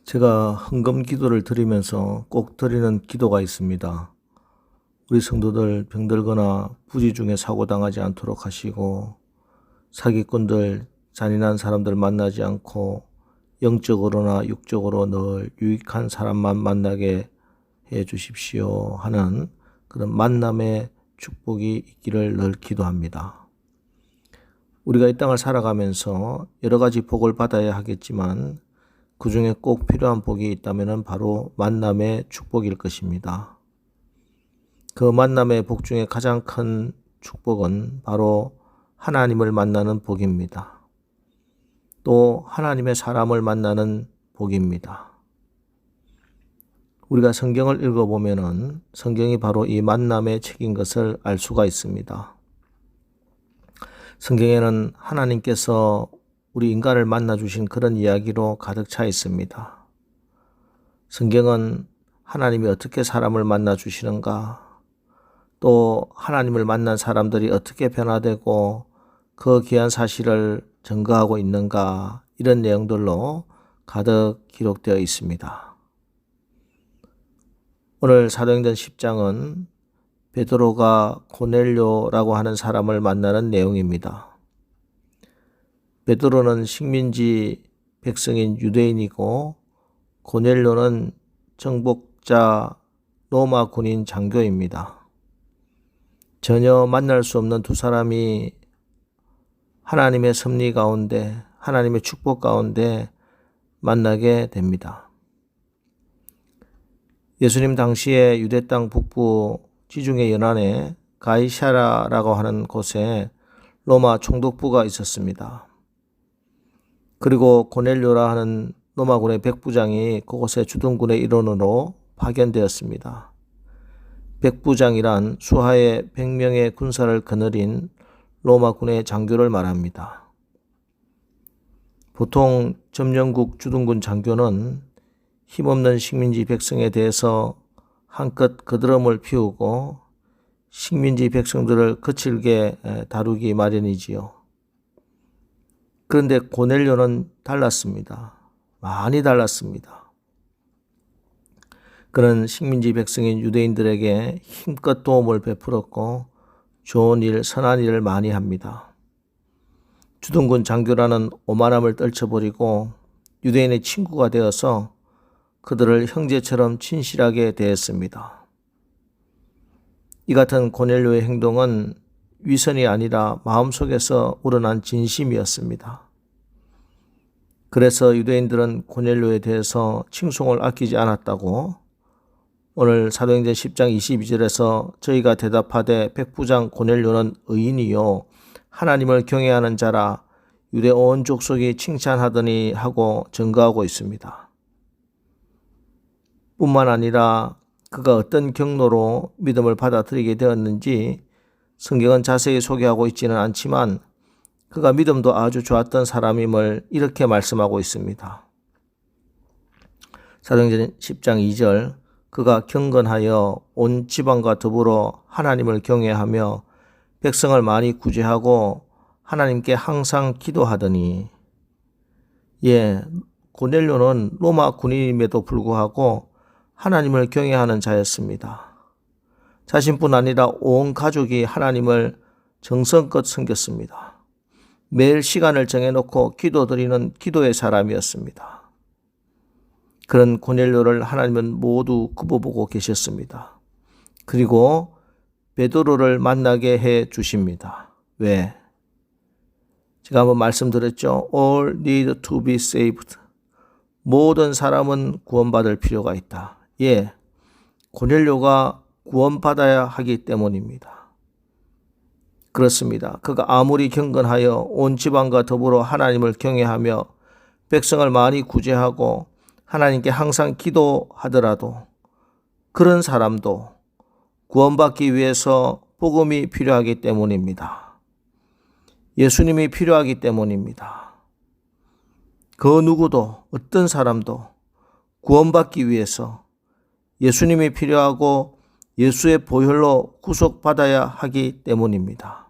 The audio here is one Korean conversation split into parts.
제가 헌금 기도를 드리면서 꼭 드리는 기도가 있습니다. 우리 성도들 병들거나 부지 중에 사고 당하지 않도록 하시고, 사기꾼들, 잔인한 사람들 만나지 않고 영적으로나 육적으로 늘 유익한 사람만 만나게 해 주십시오 하는 그런 만남의 축복이 있기를 늘 기도합니다. 우리가 이 땅을 살아가면서 여러 가지 복을 받아야 하겠지만 그 중에 꼭 필요한 복이 있다면 바로 만남의 축복일 것입니다. 그 만남의 복 중에 가장 큰 축복은 바로 하나님을 만나는 복입니다. 또 하나님의 사람을 만나는 복입니다. 우리가 성경을 읽어보면 성경이 바로 이 만남의 책인 것을 알 수가 있습니다. 성경에는 하나님께서 우리 인간을 만나주신 그런 이야기로 가득 차 있습니다. 성경은 하나님이 어떻게 사람을 만나주시는가, 또 하나님을 만난 사람들이 어떻게 변화되고 그 귀한 사실을 증거하고 있는가, 이런 내용들로 가득 기록되어 있습니다. 오늘 사도행전 10장은 베드로가 고넬료라고 하는 사람을 만나는 내용입니다. 베드로는 식민지 백성인 유대인이고 고넬료는 정복자 로마 군인 장교입니다. 전혀 만날 수 없는 두 사람이 하나님의 섭리 가운데, 하나님의 축복 가운데 만나게 됩니다. 예수님 당시에 유대 땅 북부 지중해 연안에 가이사라라고 하는 곳에 로마 총독부가 있었습니다. 그리고 고넬료라 하는 로마군의 백부장이 그곳에 주둔군의 일원으로 파견되었습니다. 백부장이란 수하에 100명의 군사를 거느린 로마군의 장교를 말합니다. 보통 점령국 주둔군 장교는 힘없는 식민지 백성에 대해서 한껏 거드름을 피우고 식민지 백성들을 거칠게 다루기 마련이지요. 그런데 고넬료는 달랐습니다. 많이 달랐습니다. 그는 식민지 백성인 유대인들에게 힘껏 도움을 베풀었고 좋은 일, 선한 일을 많이 합니다. 주둔군 장교라는 오만함을 떨쳐버리고 유대인의 친구가 되어서 그들을 형제처럼 친실하게 대했습니다. 이 같은 고넬료의 행동은 위선이 아니라 마음속에서 우러난 진심이었습니다. 그래서 유대인들은 고넬료에 대해서 칭송을 아끼지 않았다고 오늘 사도행전 10장 22절에서 저희가 대답하되 백부장 고넬료는 의인이요 하나님을 경외하는 자라 유대 온 족속이 칭찬하더니 하고 증거하고 있습니다. 뿐만 아니라 그가 어떤 경로로 믿음을 받아들이게 되었는지 성경은 자세히 소개하고 있지는 않지만 그가 믿음도 아주 좋았던 사람임을 이렇게 말씀하고 있습니다. 사도행전 10장 2절 그가 경건하여 온 지방과 더불어 하나님을 경외하며 백성을 많이 구제하고 하나님께 항상 기도하더니, 고넬료는 로마 군인임에도 불구하고 하나님을 경외하는 자였습니다. 자신뿐 아니라 온 가족이 하나님을 정성껏 섬겼습니다. 매일 시간을 정해놓고 기도드리는 기도의 사람이었습니다. 그런 고넬료를 하나님은 모두 굽어보고 계셨습니다. 그리고 베드로를 만나게 해 주십니다. 왜? 제가 한번 말씀드렸죠. All need to be saved. 모든 사람은 구원받을 필요가 있다. 고넬료가 구원받아야 하기 때문입니다. 그렇습니다. 그가 아무리 경건하여 온 지방과 더불어 하나님을 경외하며 백성을 많이 구제하고 하나님께 항상 기도하더라도 그런 사람도 구원받기 위해서 복음이 필요하기 때문입니다. 예수님이 필요하기 때문입니다. 그 누구도 어떤 사람도 구원받기 위해서 예수님이 필요하고 예수의 보혈로 구속받아야 하기 때문입니다.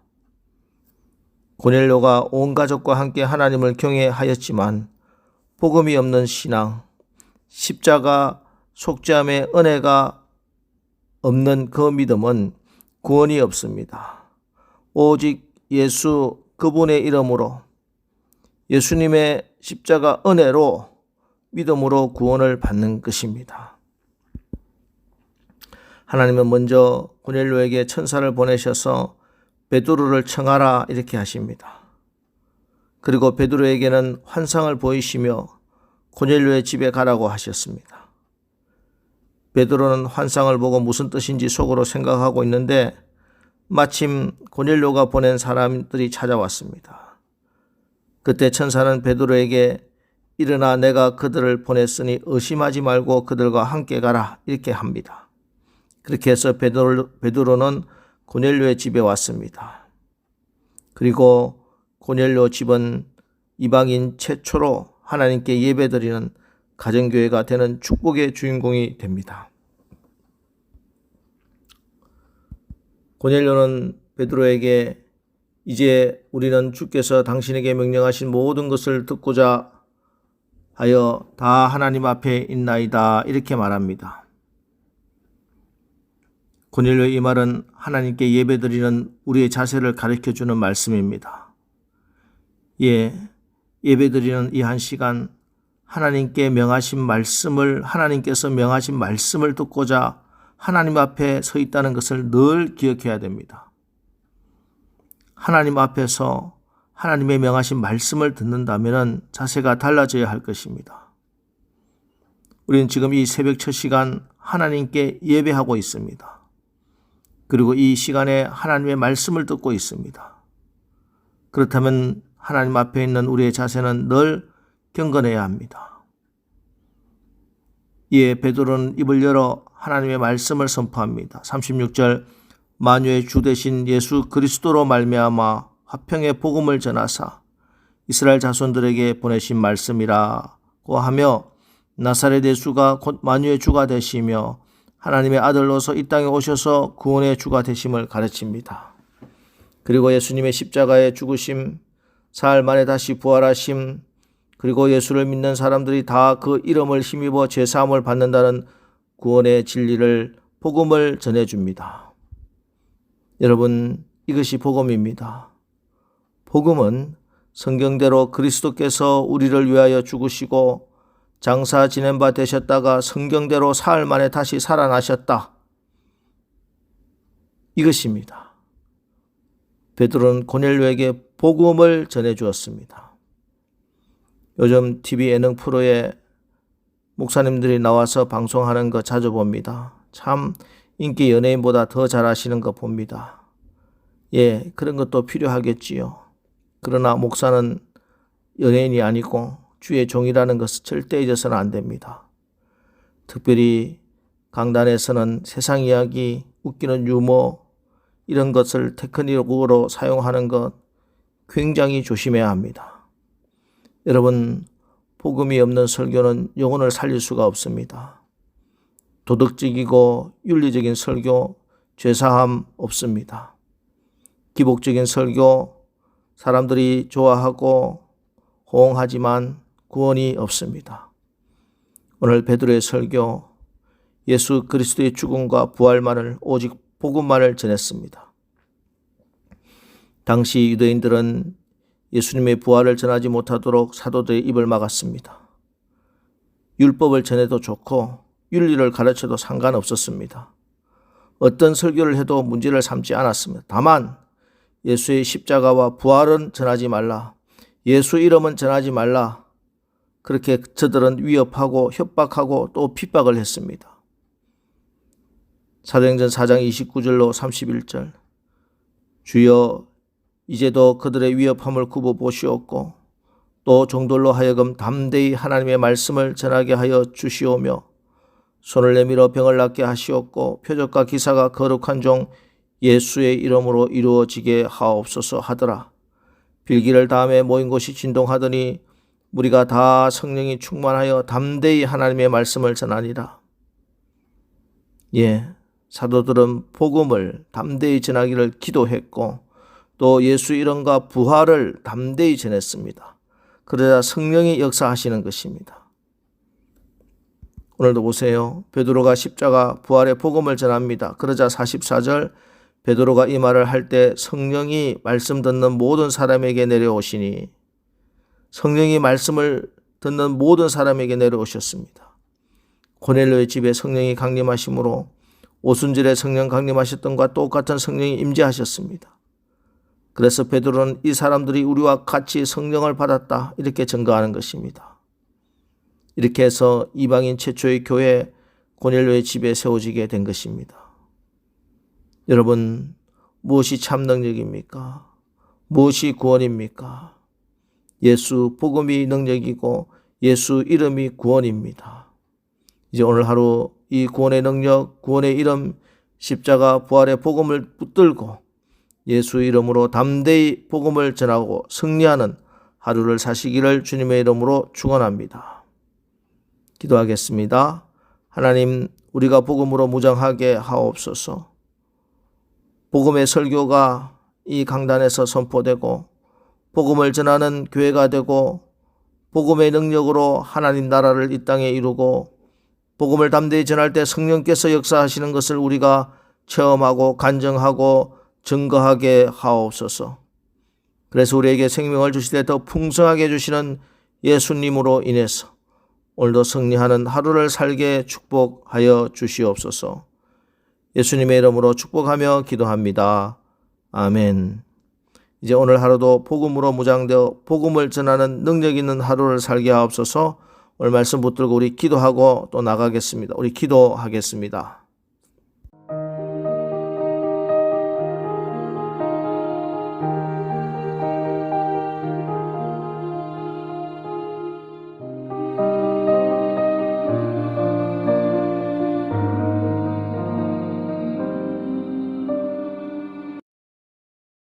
고넬료가 온 가족과 함께 하나님을 경외하였지만 복음이 없는 신앙, 십자가 속죄함의 은혜가 없는 그 믿음은 구원이 없습니다. 오직 예수 그분의 이름으로, 예수님의 십자가 은혜로 믿음으로 구원을 받는 것입니다. 하나님은 먼저 고넬료에게 천사를 보내셔서 베드로를 청하라 이렇게 하십니다. 그리고 베드로에게는 환상을 보이시며 고넬료의 집에 가라고 하셨습니다. 베드로는 환상을 보고 무슨 뜻인지 속으로 생각하고 있는데 마침 고넬료가 보낸 사람들이 찾아왔습니다. 그때 천사는 베드로에게 일어나 내가 그들을 보냈으니 의심하지 말고 그들과 함께 가라 이렇게 합니다. 그렇게 해서 베드로는 고넬료의 집에 왔습니다. 그리고 고넬료 집은 이방인 최초로 하나님께 예배드리는 가정교회가 되는 축복의 주인공이 됩니다. 고넬료는 베드로에게 이제 우리는 주께서 당신에게 명령하신 모든 것을 듣고자 하여 다 하나님 앞에 있나이다 이렇게 말합니다. 고넬료의 이 말은 하나님께 예배드리는 우리의 자세를 가르쳐주는 말씀입니다. 예배드리는 이 한 시간 하나님께서 명하신 말씀을 듣고자 하나님 앞에 서 있다는 것을 늘 기억해야 됩니다. 하나님 앞에서 하나님의 명하신 말씀을 듣는다면 자세가 달라져야 할 것입니다. 우리는 지금 이 새벽 첫 시간 하나님께 예배하고 있습니다. 그리고 이 시간에 하나님의 말씀을 듣고 있습니다. 그렇다면 하나님 앞에 있는 우리의 자세는 늘 경건해야 합니다. 베드로는 입을 열어 하나님의 말씀을 선포합니다. 36절 만유의 주 되신 예수 그리스도로 말미암아 화평의 복음을 전하사 이스라엘 자손들에게 보내신 말씀이라고 하며 나사렛 예수가 곧 만유의 주가 되시며 하나님의 아들로서 이 땅에 오셔서 구원의 주가 되심을 가르칩니다. 그리고 예수님의 십자가의 죽으심, 사흘 만에 다시 부활하심, 그리고 예수를 믿는 사람들이 다 그 이름을 힘입어 죄사함을 받는다는 구원의 진리를, 복음을 전해줍니다. 여러분, 이것이 복음입니다. 복음은 성경대로 그리스도께서 우리를 위하여 죽으시고 장사 지낸 바 되셨다가 성경대로 사흘 만에 다시 살아나셨다. 이것입니다. 베드로는 고넬료에게 복음을 전해주었습니다. 요즘 TV 예능 프로에 목사님들이 나와서 방송하는 거 자주 봅니다. 참 인기 연예인보다 더 잘하시는 거 봅니다. 그런 것도 필요하겠지요. 그러나 목사는 연예인이 아니고 주의 종이라는 것을 절대 잊어서는 안 됩니다. 특별히 강단에서는 세상 이야기, 웃기는 유머 이런 것을 테크닉으로 사용하는 것 굉장히 조심해야 합니다. 여러분, 복음이 없는 설교는 영혼을 살릴 수가 없습니다. 도덕적이고 윤리적인 설교, 죄사함 없습니다. 기복적인 설교, 사람들이 좋아하고 호응하지만 구원이 없습니다. 오늘 베드로의 설교, 예수 그리스도의 죽음과 부활만을, 오직 복음만을 전했습니다. 당시 유대인들은 예수님의 부활을 전하지 못하도록 사도들의 입을 막았습니다. 율법을 전해도 좋고 윤리를 가르쳐도 상관없었습니다. 어떤 설교를 해도 문제를 삼지 않았습니다. 다만 예수의 십자가와 부활은 전하지 말라, 예수 이름은 전하지 말라, 그렇게 저들은 위협하고 협박하고 또 핍박을 했습니다. 사도행전 4장 29절로 31절 주여 이제도 그들의 위협함을 굽어보시옵고 또 종들로 하여금 담대히 하나님의 말씀을 전하게 하여 주시오며 손을 내밀어 병을 낫게 하시옵고 표적과 기사가 거룩한 종 예수의 이름으로 이루어지게 하옵소서 하더라. 빌기를 다음에 모인 곳이 진동하더니 무리가 다 성령이 충만하여 담대히 하나님의 말씀을 전하니라. 사도들은 복음을 담대히 전하기를 기도했고 또 예수 이름과 부활을 담대히 전했습니다. 그러자 성령이 역사하시는 것입니다. 오늘도 보세요. 베드로가 십자가 부활의 복음을 전합니다. 그러자 44절 베드로가 이 말을 할 때 성령이 말씀 듣는 모든 사람에게 내려오시니, 성령이 말씀을 듣는 모든 사람에게 내려오셨습니다. 고넬료의 집에 성령이 강림하심으로 오순절에 성령 강림하셨던 것과 똑같은 성령이 임재하셨습니다. 그래서 베드로는 이 사람들이 우리와 같이 성령을 받았다 이렇게 증거하는 것입니다. 이렇게 해서 이방인 최초의 교회 고넬료의 집에 세워지게 된 것입니다. 여러분, 무엇이 참 능력입니까? 무엇이 구원입니까? 예수 복음이 능력이고 예수 이름이 구원입니다. 이제 오늘 하루 이 구원의 능력, 구원의 이름, 십자가 부활의 복음을 붙들고 예수 이름으로 담대히 복음을 전하고 승리하는 하루를 사시기를 주님의 이름으로 축원합니다. 기도하겠습니다. 하나님, 우리가 복음으로 무장하게 하옵소서. 복음의 설교가 이 강단에서 선포되고 복음을 전하는 교회가 되고 복음의 능력으로 하나님 나라를 이 땅에 이루고 복음을 담대히 전할 때 성령께서 역사하시는 것을 우리가 체험하고 간증하고 증거하게 하옵소서. 그래서 우리에게 생명을 주시되 더 풍성하게 해주시는 예수님으로 인해서 오늘도 승리하는 하루를 살게 축복하여 주시옵소서. 예수님의 이름으로 축복하며 기도합니다. 아멘. 이제 오늘 하루도 복음으로 무장되어 복음을 전하는 능력 있는 하루를 살게 하옵소서. 오늘 말씀 붙들고 우리 기도하고 또 나가겠습니다. 우리 기도하겠습니다.